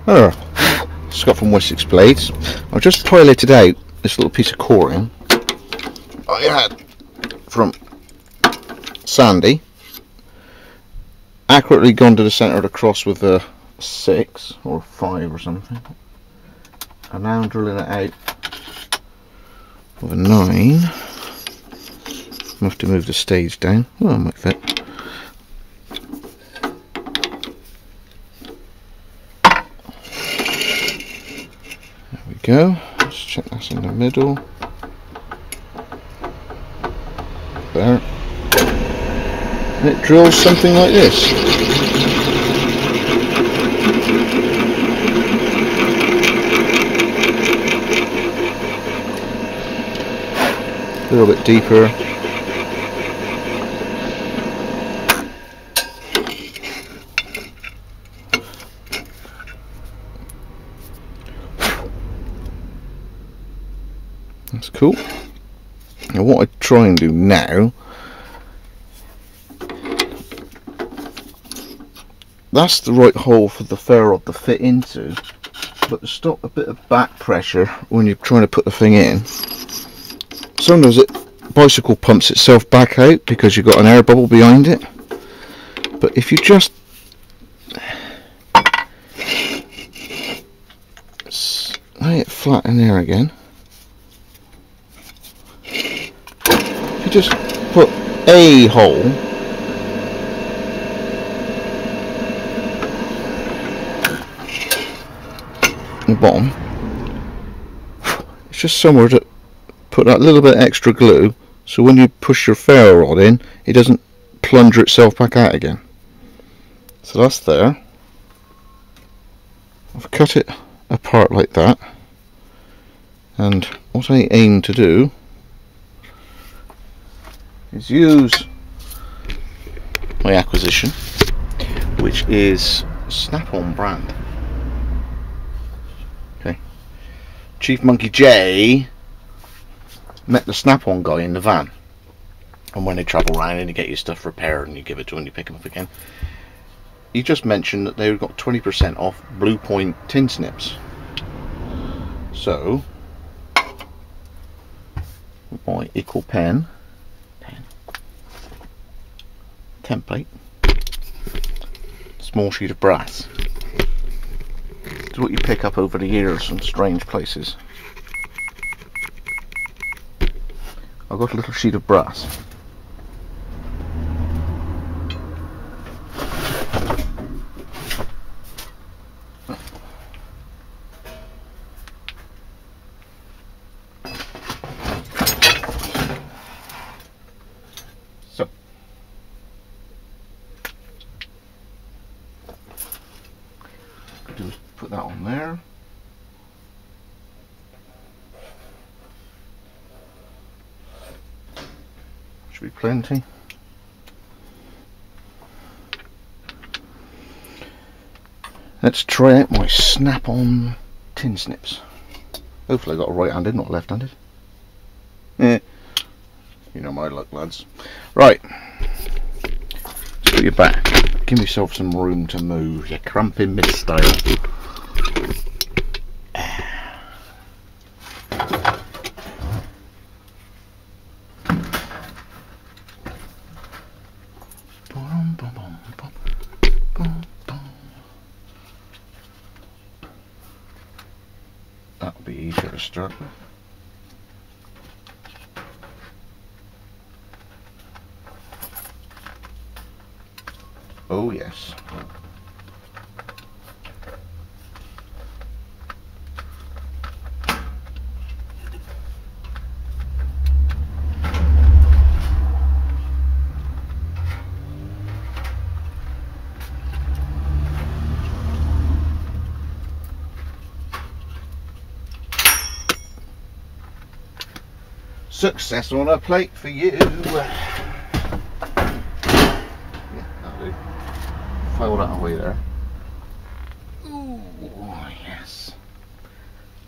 It's got from Wessex blades. I've just piloted out this little piece of coring I had from Sandy, accurately gone to the centre of the cross with a 6 or 5 or something, and now I'm drilling it out with a 9. I have to move the stage down. Well, that might fit. There we go. Let's check that's in the middle. There. And it drills something like this. A little bit deeper. That's cool. Now what I try and do now, that's the right hole for the ferro rod to fit into, but to stop a bit of back pressure when you're trying to put the thing in, sometimes it bicycle pumps itself back out because you've got an air bubble behind it. But if you just lay it flat in there again, if you just put a hole in the bottom, it's just somewhere to put that little bit extra glue, so when you push your ferro rod in, it doesn't plunger itself back out again. So that's there. I've cut it apart like that, and what I aim to do is use my acquisition, which is Snap-on brand. Okay, Chief Monkey J met the Snap-on guy in the van, and when they travel around and you get your stuff repaired and you give it to him and you pick him up again, he just mentioned that they've got 20% off Blue Point tin snips. So my equal pen template, small sheet of brass. It's what you pick up over the years from strange places. I've got a little sheet of brass. So what I do is put that on there. Be plenty. Let's try out my Snap-on tin snips. Hopefully I got a right-handed, not left-handed. Yeah, you know my luck, lads. Right, let's put you back. Give yourself some room to move. You're cramping mid-style. That'll be easier to start with. Oh yes. Success on a plate for you. Yeah, that'll do. File that away there. Ooh, yes.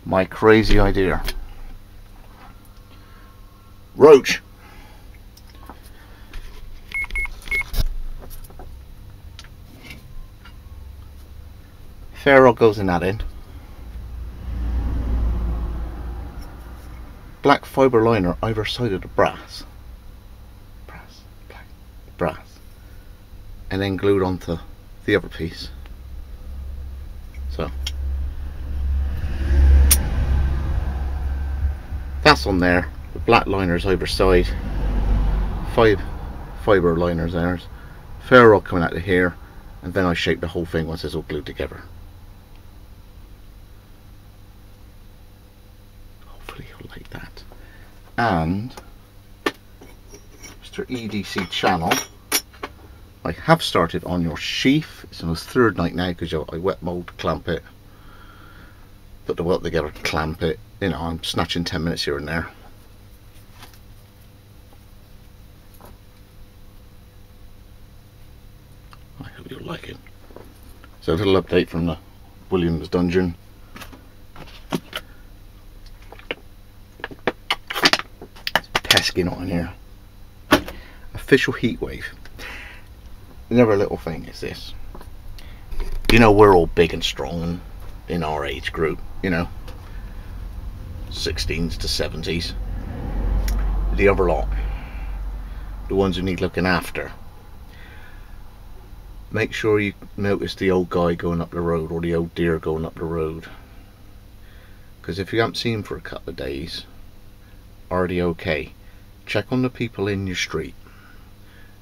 My crazy idea. Roach. ferrule goes in that end. Black fibre liner either side of the brass, and then glued onto the other piece. So that's on there. The black liners either side, fibre liners there, ferrule coming out of here, and then I shape the whole thing once it's all glued together. Hopefully you'll like that. And Mr. EDC Channel, I have started on your sheath. It's on its third night now because I wet mould, clamp it, put the welt together, clamp it. You know, I'm snatching 10 minutes here and there. I hope you'll like it. So a little update from the Williams dungeon. It's pesky not in here. Official heatwave. Another little thing is this. You know, we're all big and strong in our age group, you know, 16s to 70s. The other lot, the ones who need looking after, make sure you notice the old guy going up the road or the old deer going up the road, because if you haven't seen him for a couple of days, are they okay? Check on the people in your street,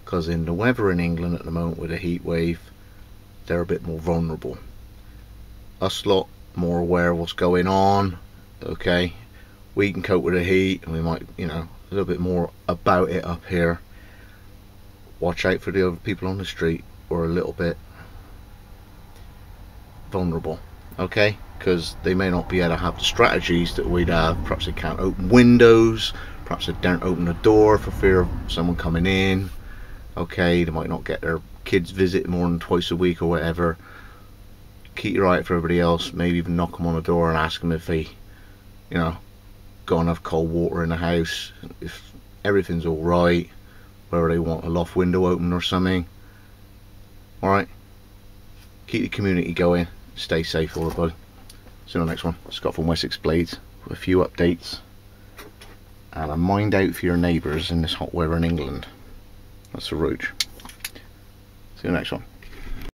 because in the weather in England at the moment with a heat wave, they're a bit more vulnerable. Us lot more aware of what's going on. Okay, we can cope with the heat, and we might, you know, a little bit more about it up here. Watch out for the other people on the street, or a little bit vulnerable, okay, because they may not be able to have the strategies that we'd have. Perhaps they can't open windows, perhaps they don't open the door for fear of someone coming in. Okay, they might not get their kids visit more than twice a week or whatever. Keep your eye out for everybody else. Maybe even knock them on the door and ask them if they, you know, got enough cold water in the house, if everything's all right, whether they want a loft window open or something. All right, keep the community going. Stay safe, everybody. See you on the next one. Scott from Wessex Blades with a few updates and a mind out for your neighbours in this hot weather in England. That's the roach. See you next one.